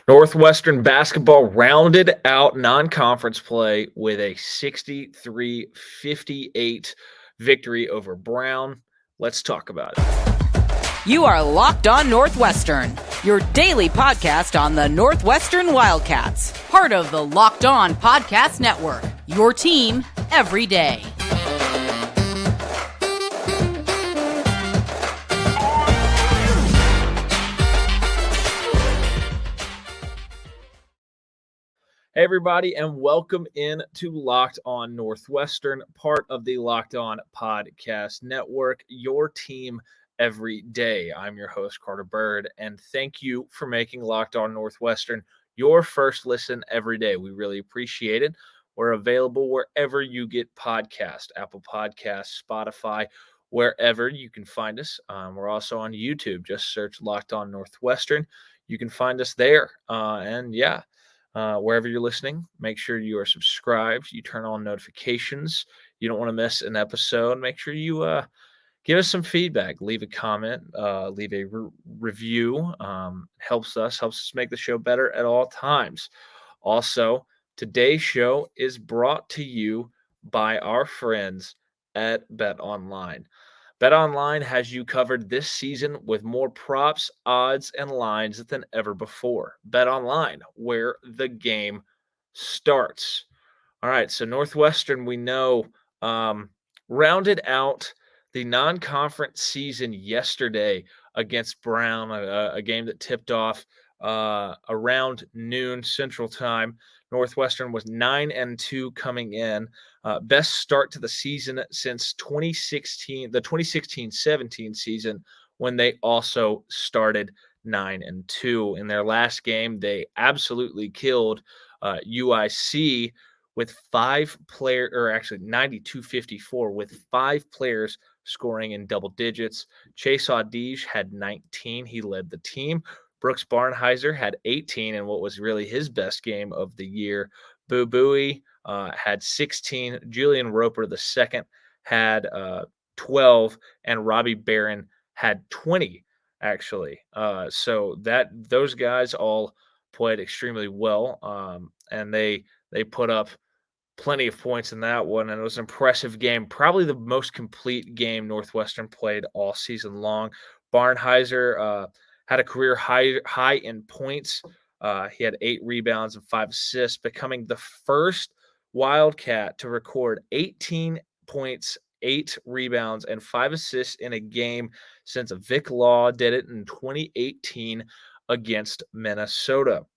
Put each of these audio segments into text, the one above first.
Northwestern basketball rounded out non-conference play with a 63-58 victory over Brown. Let's talk about it. You are Locked On Northwestern, your daily podcast on the Northwestern Wildcats, part of the Locked On Podcast Network, your team every day. Hey everybody, and welcome in to Locked On Northwestern, part of the Locked On Podcast Network, your team every day. I'm your host, Carter Bird, and thank you for making Locked On Northwestern your first listen every day. We really appreciate it. We're available wherever you get podcasts, Apple Podcasts, Spotify, wherever you can find us. We're also on YouTube. Just search Locked On Northwestern. You can find us there. Wherever you're listening, make sure you are subscribed. You turn on notifications. You don't want to miss an episode. Make sure you give us some feedback. Leave a comment. Leave a review. Helps us make the show better at all times. Also, today's show is brought to you by our friends at BetOnline. BetOnline has you covered this season with more props, odds, and lines than ever before. BetOnline, where the game starts. All right, so Northwestern, we know, rounded out the non-conference season yesterday against Brown, a game that tipped off around noon Central Time. Northwestern was 9-2 coming in. Best start to the season since 2016, the 2016-17 season, when they also started 9-2. In their last game, they absolutely killed UIC with 92-54, with 5 players scoring in double digits. Chase Audige had 19. He led the team. Brooks Barnheiser had 18 in what was really his best game of the year. Boo Buie had 16. Julian Roper II had 12, and Robbie Barron had 20, actually. So those guys all played extremely well, and they put up plenty of points in that one, and it was an impressive game. Probably the most complete game Northwestern played all season long. Barnheiser had a career high in points. He had 8 rebounds and 5 assists, becoming the first Wildcat to record 18 points, 8 rebounds, and 5 assists in a game since Vic Law did it in 2018 against Minnesota.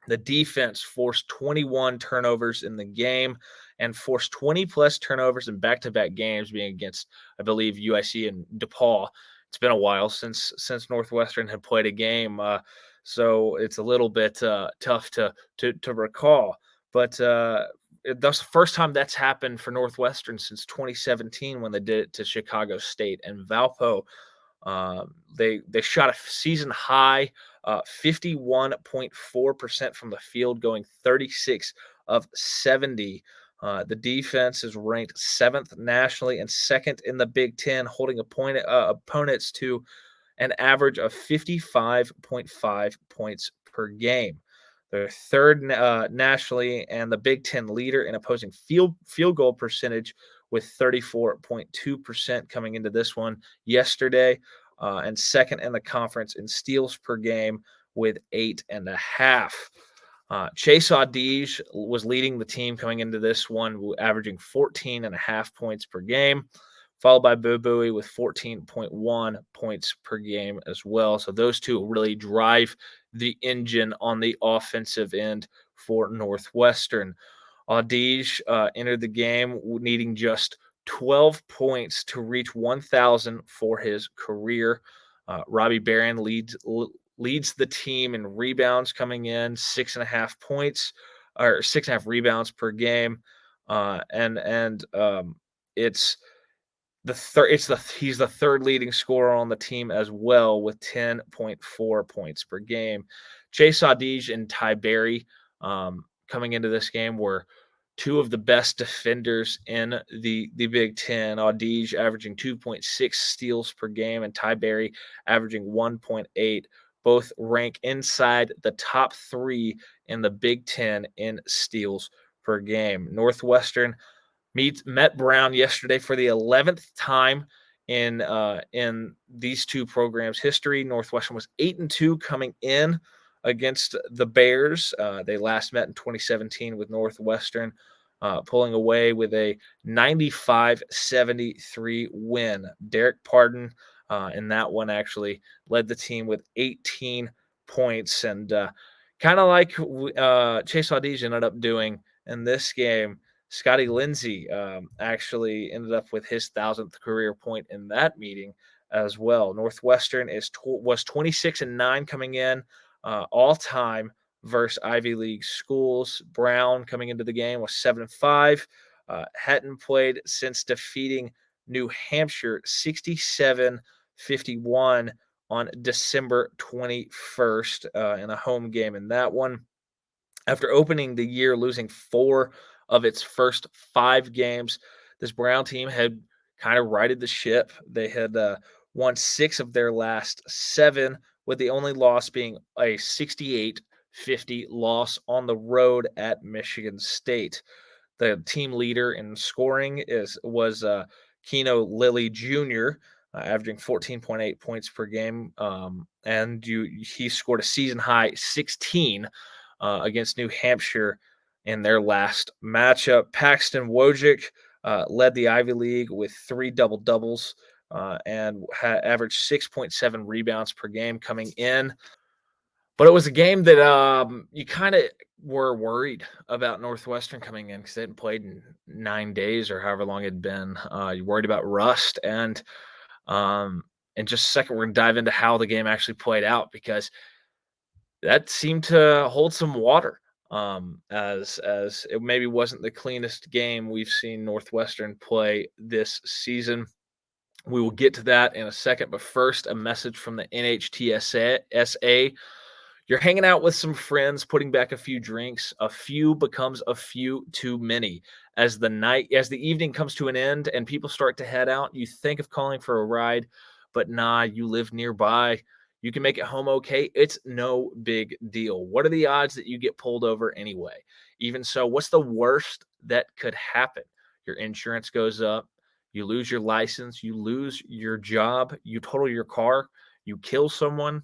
The defense forced 21 turnovers in the game and forced 20-plus turnovers in back-to-back games, being against, I believe, UIC and DePaul. It's been a while since Northwestern had played a game, so it's a little bit tough to recall. But that's the first time that's happened for Northwestern since 2017 when they did it to Chicago State and Valpo. They shot a season high 51.4% from the field, going 36 of 70. The defense is ranked 7th nationally and 2nd in the Big Ten, holding opponents to an average of 55.5 points per game. They're 3rd nationally and the Big Ten leader in opposing field goal percentage, with 34.2% coming into this one yesterday, and 2nd in the conference in steals per game with 8.5. Chase Audige was leading the team coming into this one, averaging 14.5 points per game, followed by Boo Buie with 14.1 points per game as well. So those two really drive the engine on the offensive end for Northwestern. Audige entered the game needing just 12 points to reach 1,000 for his career. Robbie Barron leads the team in rebounds, coming in 6.5 points or 6.5 rebounds per game, it's he's the 3rd leading scorer on the team as well, with 10.4 points per game. Chase Audige and Ty Berry coming into this game were 2 of the best defenders in the Big Ten. Audige averaging 2.6 steals per game, and Ty Berry averaging 1.8 both rank inside the top 3 in the Big Ten in steals per game. Northwestern met Brown yesterday for the 11th time in these two programs' history. Northwestern was 8-2 coming in against the Bears. They last met in 2017 with Northwestern pulling away with a 95-73 win. Derek Pardon in that one actually led the team with 18 points, and kind of like Chase Audige ended up doing in this game. Scotty Lindsey actually ended up with his 1,000th career point in that meeting as well. Northwestern was 26-9 coming in all time versus Ivy League schools. Brown coming into the game was 7-5. Hadn't played since defeating New Hampshire 67-51 on December 21st in a home game in that one. After opening the year losing 4 of its first 5 games, this Brown team had kind of righted the ship. They had won 6 of their last 7, with the only loss being a 68-50 loss on the road at Michigan State. The team leader in scoring was Keno Lilly Jr., averaging 14.8 points per game, and he scored a season high 16 against New Hampshire in their last matchup. Paxton Wojcik led the Ivy League with 3 double-doubles and averaged 6.7 rebounds per game coming in. But it was a game that you kind of were worried about Northwestern coming in because they hadn't played in 9 days or however long it had been. You're worried about rust. And in just a second, we're going to dive into how the game actually played out, because that seemed to hold some water. As it maybe wasn't the cleanest game we've seen Northwestern play this season. We will get to that in a second, but first, a message from the NHTSA. You're hanging out with some friends, putting back a few drinks. A few becomes a few too many. As the evening comes to an end and people start to head out, you think of calling for a ride, but nah, you live nearby. You can make it home okay. It's no big deal. What are the odds that you get pulled over anyway? Even so, what's the worst that could happen? Your insurance goes up. You lose your license. You lose your job. You total your car. You kill someone.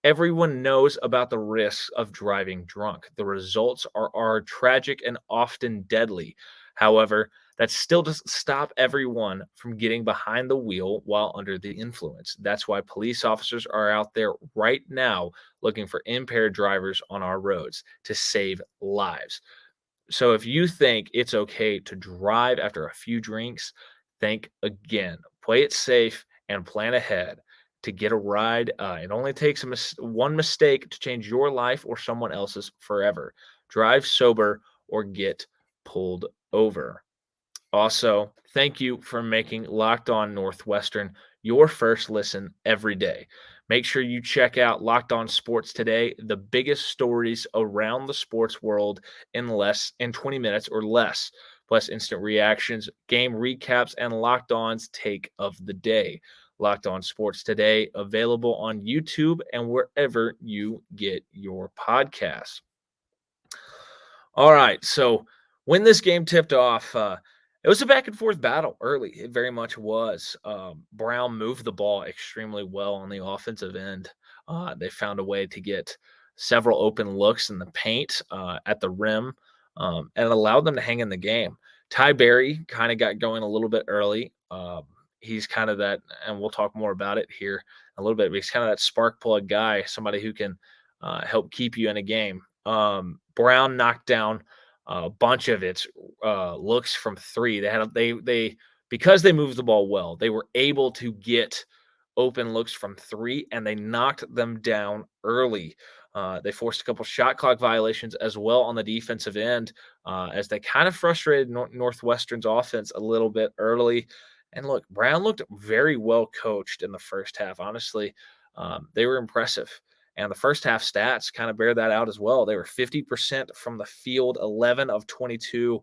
Everyone knows about the risks of driving drunk. The results are tragic and often deadly. However, that still doesn't stop everyone from getting behind the wheel while under the influence. That's why police officers are out there right now looking for impaired drivers on our roads to save lives. So if you think it's okay to drive after a few drinks, think again. Play it safe and plan ahead to get a ride. It only takes one mistake to change your life or someone else's forever. Drive sober or get pulled over. Also, thank you for making Locked On Northwestern your first listen every day. Make sure you check out Locked On Sports Today, the biggest stories around the sports world in 20 minutes or less, plus instant reactions, game recaps, and Locked On's take of the day. Locked On Sports Today, available on YouTube and wherever you get your podcasts. All right, so when this game tipped off, it was a back and forth battle early. It very much was. Brown moved the ball extremely well on the offensive end. They found a way to get several open looks in the paint at the rim, and it allowed them to hang in the game. Ty Berry kind of got going a little bit early. He's kind of that, and we'll talk more about it here a little bit, but he's kind of that spark plug guy, somebody who can help keep you in a game. Brown knocked down a bunch of its looks from 3. They because they moved the ball well, they were able to get open looks from 3, and they knocked them down early. They forced a couple shot clock violations as well on the defensive end, as they kind of frustrated Northwestern's offense a little bit early. And look, Brown looked very well coached in the first half. Honestly, they were impressive. And the first half stats kind of bear that out as well. They were 50% from the field, 11 of 22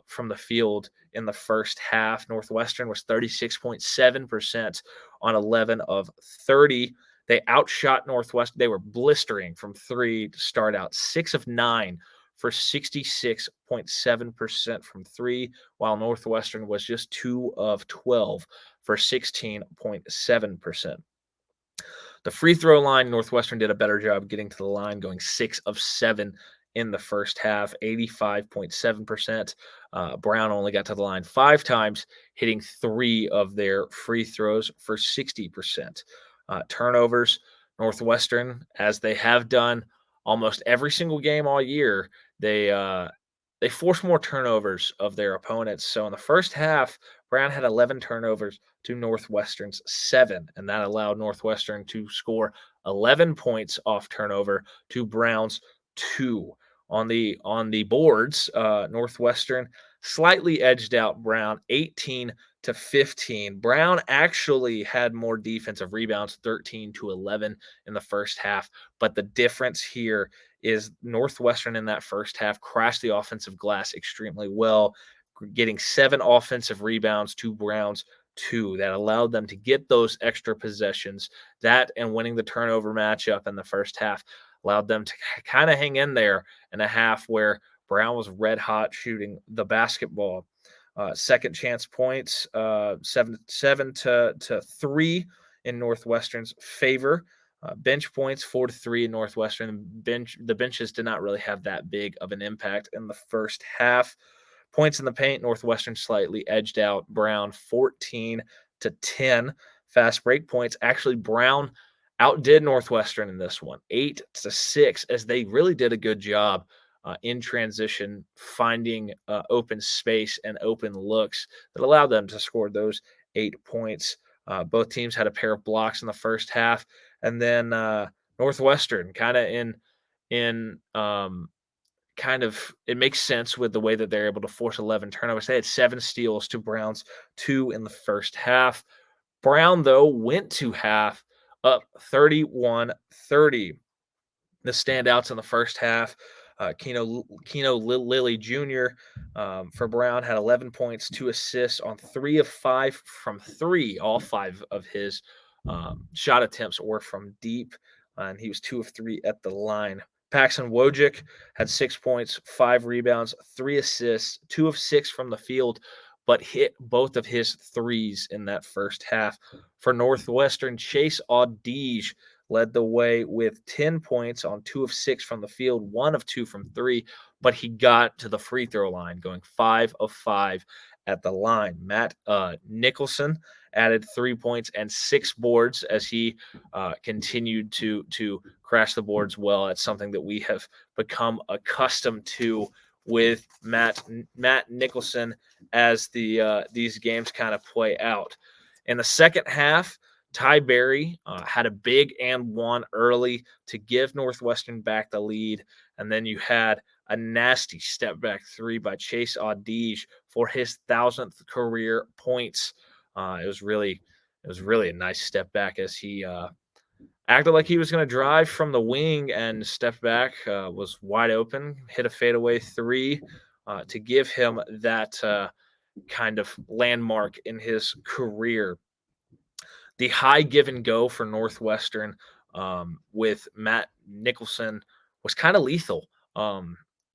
from the field in the first half. Northwestern was 36.7% on 11 of 30. They outshot Northwestern. They were blistering from three to start out, 6 of 9 for 66.7% from three, while Northwestern was just 2 of 12 for 16.7%. The free throw line, Northwestern did a better job getting to the line, going 6 of 7 in the first half, 85.7%. Brown only got to the line 5 times, hitting 3 of their free throws for 60%. Turnovers, Northwestern, as they have done almost every single game all year, they force more turnovers of their opponents. So in the first half, Brown had 11 turnovers to Northwestern's 7, and that allowed Northwestern to score 11 points off turnover to Brown's 2. On the boards, Northwestern slightly edged out Brown 18-15. Brown actually had more defensive rebounds, 13-11 in the first half, but the difference here is Northwestern in that first half crashed the offensive glass extremely well, getting 7 offensive rebounds to Brown's 2. That allowed them to get those extra possessions. That and winning the turnover matchup in the first half allowed them to kind of hang in there in a half where Brown was red hot shooting the basketball. Second chance points, 7-3 in Northwestern's favor. Bench points 4-3 in Northwestern. The benches did not really have that big of an impact in the first half. Points in the paint, Northwestern slightly edged out Brown 14-10. Fast break points, actually Brown outdid Northwestern in this one, 8-6, as they really did a good job in transition, finding open space and open looks that allowed them to score those 8 points. Both teams had a pair of blocks in the first half, and then Northwestern kind of it makes sense with the way that they're able to force 11 turnovers. They had 7 steals to Brown's 2 in the first half. Brown, though, went to half up 31-30. The standouts in the first half, Keno Lilly Jr. For Brown had 11 points, 2 assists on 3 of 5 from 3. All 5 of his shot attempts were from deep, and he was 2 of 3 at the line. Paxton Wojcik had 6 points, 5 rebounds, 3 assists, 2 of 6 from the field, but hit both of his threes in that first half. For Northwestern, Chase Audige led the way with 10 points on 2 of 6 from the field, 1 of 2 from 3, but he got to the free throw line, going 5 of 5 at the line. Matt Nicholson added 3 points and 6 boards as he continued to crash the boards well. It's something that we have become accustomed to with Matt Nicholson as these games kind of play out. In the second half, Ty Berry had a big and one early to give Northwestern back the lead, and then you had a nasty step back 3 by Chase Audige for his 1,000th career points. It was really a nice step back as he acted like he was going to drive from the wing and stepped back, was wide open, hit a fadeaway 3 to give him that kind of landmark in his career. The high give and go for Northwestern with Matt Nicholson was kind of lethal.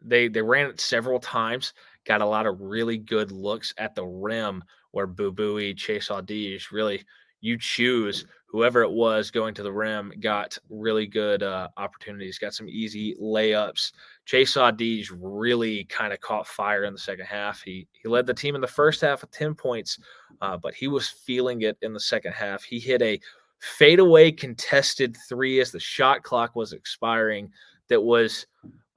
They ran it several times, got a lot of really good looks at the rim where Boo Chase Audige, really, you choose whoever it was going to the rim, got really good opportunities, got some easy layups. Chase Audige really kind of caught fire in the second half. He led the team in the first half with 10 points, but he was feeling it in the second half. He hit a fadeaway contested 3 as the shot clock was expiring. That was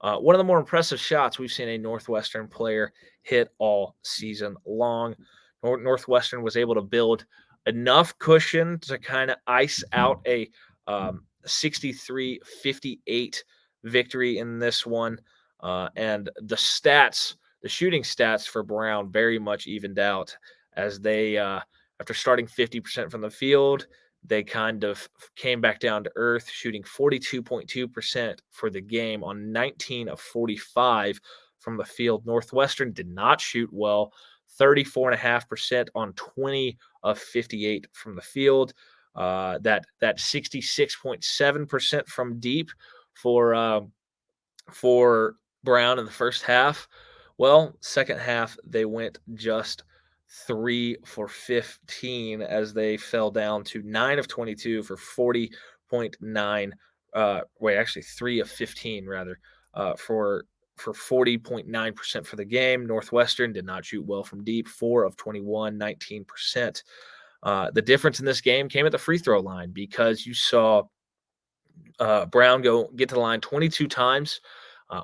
one of the more impressive shots we've seen a Northwestern player hit all season long. Northwestern was able to build enough cushion to kind of ice out a 63-58 victory in this one. And the shooting stats for Brown very much evened out as they, after starting 50% from the field, they kind of came back down to earth, shooting 42.2% for the game on 19 of 45 from the field. Northwestern did not shoot well, 34.5% on 20 of 58 from the field. That 66.7% from deep for Brown in the first half. Well, second half they went just 3 for 15 as they fell down to 9 of 22 for 40.9. Actually 3 of 15 rather, for 40.9% for the game. Northwestern did not shoot well from deep, 4 of 21, 19%. The difference in this game came at the free throw line because you saw Brown get to the line 22 times,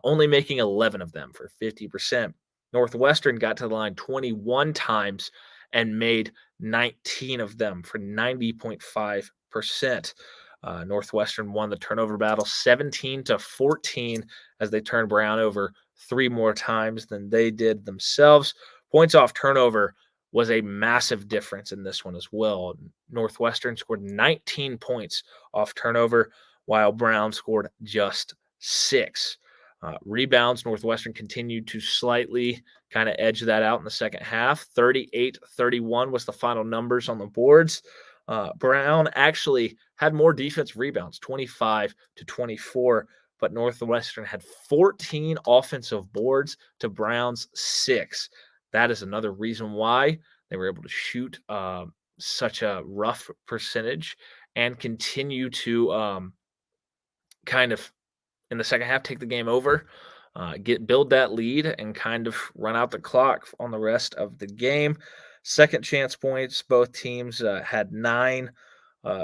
only making 11 of them for 50%. Northwestern got to the line 21 times and made 19 of them for 90.5%. Northwestern won the turnover battle 17-14 as they turned Brown over 3 more times than they did themselves. Points off turnover was a massive difference in this one as well. Northwestern scored 19 points off turnover, while Brown scored just 6. Rebounds, Northwestern continued to slightly kind of edge that out in the second half. 38-31 was the final numbers on the boards. Brown actually had more defensive rebounds, 25-24, but Northwestern had 14 offensive boards to Brown's 6. That is another reason why they were able to shoot such a rough percentage and continue to kind of in the second half take the game over, build that lead, and kind of run out the clock on the rest of the game. Second chance points, both teams had 9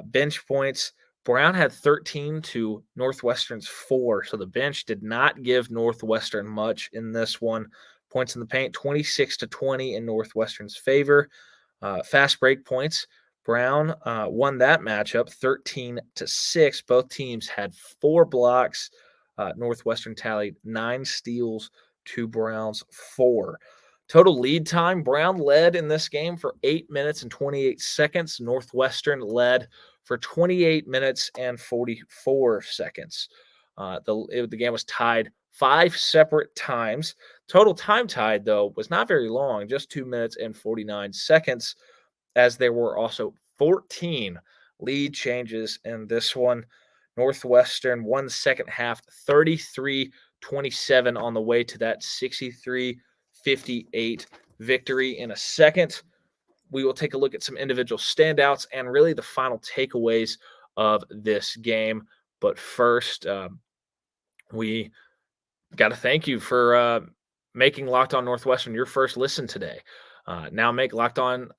bench points. Brown had 13 to Northwestern's 4, so the bench did not give Northwestern much in this one. Points in the paint, 26-20 in Northwestern's favor. Fast break points, Brown won that matchup 13-6. Both teams had 4 blocks. Northwestern tallied 9 steals to Brown's 4. Total lead time, Brown led in this game for 8 minutes and 28 seconds. Northwestern led for 28 minutes and 44 seconds. The game was tied 5 separate times. Total time tied, though, was not very long, just 2 minutes and 49 seconds, as there were also 14 lead changes in this one. Northwestern won the second half 33-27 on the way to that 63-58 victory. In a second, we will take a look at some individual standouts and really the final takeaways of this game. But first, we got to thank you for making Locked On Northwestern your first listen today. Now make Locked On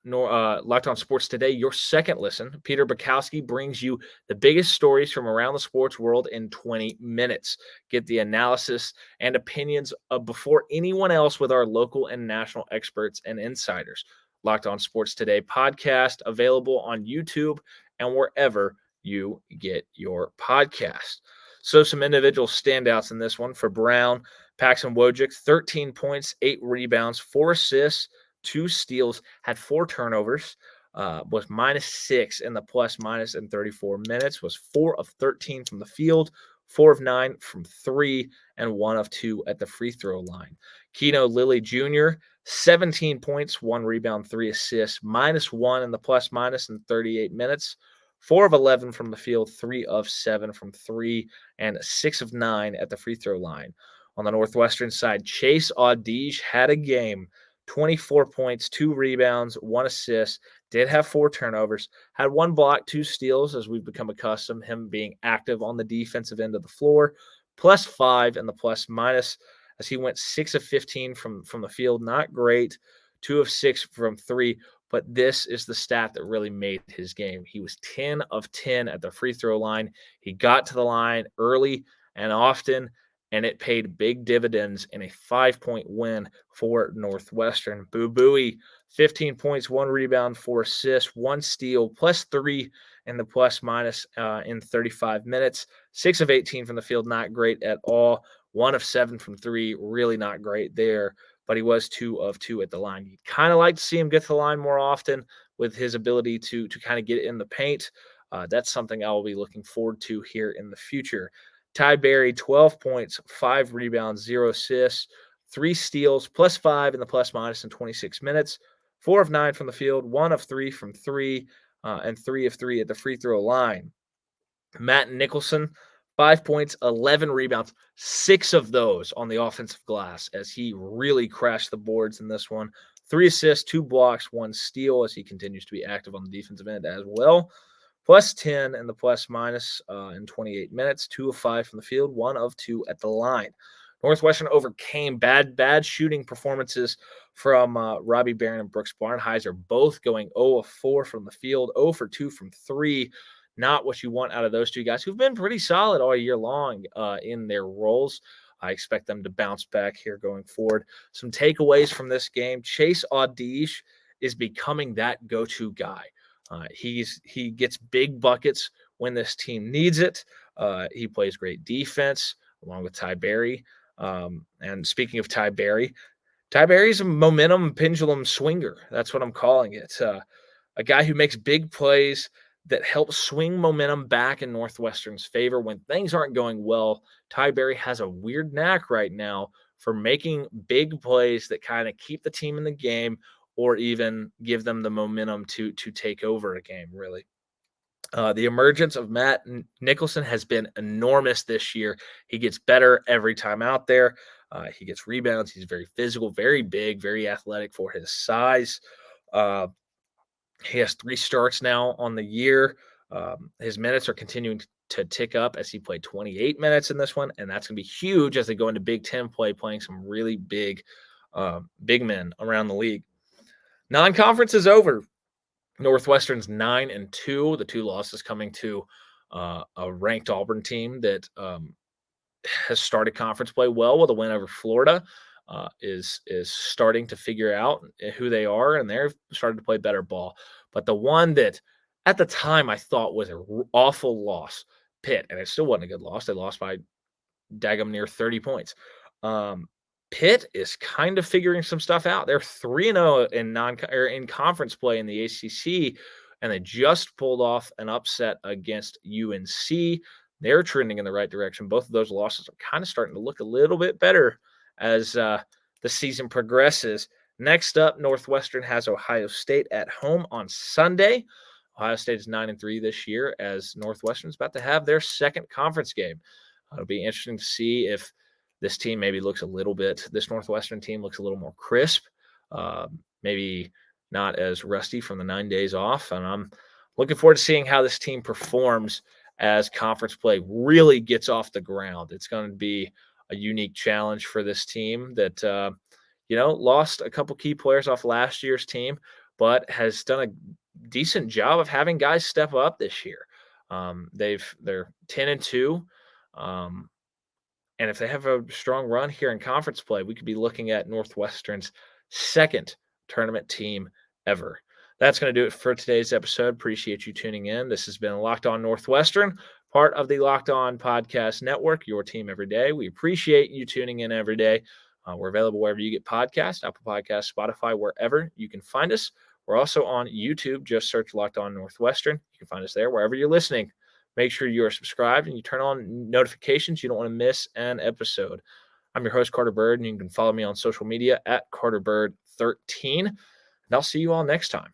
Sports Today your second listen. Peter Bukowski brings you the biggest stories from around the sports world in 20 minutes. Get the analysis and opinions before anyone else with our local and national experts and insiders. Locked On Sports Today podcast, available on YouTube and wherever you get your podcast. So some individual standouts in this one for Brown. Paxton Wojcik, 13 points, 8 rebounds, 4 assists, 2 steals, had 4 turnovers, was -6 in the plus-minus in 34 minutes, was 4 of 13 from the field, 4 of 9 from 3, and 1 of 2 at the free throw line. Keno Lilly Jr., 17 points, 1 rebound, 3 assists, -1 in the plus-minus in 38 minutes, 4 of 11 from the field, 3 of 7 from 3, and 6 of 9 at the free throw line. On the Northwestern side, Chase Audige had a game. 24 points, 2 rebounds, 1 assist, did have 4 turnovers, had 1 block, 2 steals, as we've become accustomed, him being active on the defensive end of the floor, +5 in the plus-minus, as he went 6 of 15 from the field. Not great, 2 of 6 from 3, but this is the stat that really made his game. He was 10 of 10 at the free throw line. He got to the line early and often, and it paid big dividends in a 5-point win for Northwestern. Boo Buie, 15 points, 1 rebound, 4 assists, 1 steal, +3 in the plus-minus in 35 minutes. 6 of 18 from the field, not great at all. 1 of 7 from 3, really not great there, but he was 2 of 2 at the line. You'd kind of like to see him get to the line more often with his ability to kind of get in the paint. That's something I will be looking forward to here in the future. Ty Berry, 12 points, 5 rebounds, 0 assists, 3 steals, +5 in the plus-minus in 26 minutes, 4 of 9 from the field, 1 of 3 from 3, and 3 of 3 at the free throw line. Matt Nicholson, 5 points, 11 rebounds, 6 of those on the offensive glass as he really crashed the boards in this one. 3 assists, 2 blocks, 1 steal as he continues to be active on the defensive end as well. Plus 10 in the plus minus in 28 minutes, 2 of 5 from the field, 1 of 2 at the line. Northwestern overcame bad shooting performances from Robbie Barron and Brooks Barnhizer, both going 0 of 4 from the field, 0 for 2 from 3. Not what you want out of those two guys who've been pretty solid all year long in their roles. I expect them to bounce back here going forward. Some takeaways from this game. Chase Audige is becoming that go-to guy. He gets big buckets when this team needs it. He plays great defense along with Ty Berry. And speaking of Ty Berry's a momentum pendulum swinger. That's what I'm calling it. A guy who makes big plays that helps swing momentum back in Northwestern's favor when things aren't going well. Ty Berry has a weird knack right now for making big plays that kind of keep the team in the game or even give them the momentum to take over a game, really. The emergence of Matt Nicholson has been enormous this year. He gets better every time out there. He gets rebounds. He's very physical, very big, very athletic for his size. He has 3 starts now on the year. His minutes are continuing to tick up as he played 28 minutes in this one, and that's going to be huge as they go into Big Ten play, playing some really big men around the league. Non-conference is over. Northwestern's 9-2. The 2 losses coming to a ranked Auburn team that has started conference play well with a win over Florida. Is starting to figure out who they are, and they're starting to play better ball. But the one that at the time I thought was an awful loss, Pitt, and it still wasn't a good loss. They lost by daggum near 30 points. Pitt is kind of figuring some stuff out. They're 3-0 in conference play in the ACC, and they just pulled off an upset against UNC. They're trending in the right direction. Both of those losses are kind of starting to look a little bit better as the season progresses. Next up, Northwestern has Ohio State at home on Sunday. Ohio State is 9-3 this year as Northwestern is about to have their second conference game. It'll be interesting to see if this team maybe looks a little bit, this Northwestern team looks a little more crisp, maybe not as rusty from the 9 days off. And I'm looking forward to seeing how this team performs as conference play really gets off the ground. It's going to be a unique challenge for this team that, lost a couple key players off last year's team, but has done a decent job of having guys step up this year. They're 10-2. And if they have a strong run here in conference play, we could be looking at Northwestern's second tournament team ever. That's going to do it for today's episode. Appreciate you tuning in. This has been Locked On Northwestern, part of the Locked On Podcast Network, your team every day. We appreciate you tuning in every day. We're available wherever you get podcasts, Apple Podcasts, Spotify, wherever you can find us. We're also on YouTube. Just search Locked On Northwestern. You can find us there wherever you're listening. Make sure you are subscribed and you turn on notifications. You don't want to miss an episode. I'm your host, Carter Bird, and you can follow me on social media at CarterBird13. And I'll see you all next time.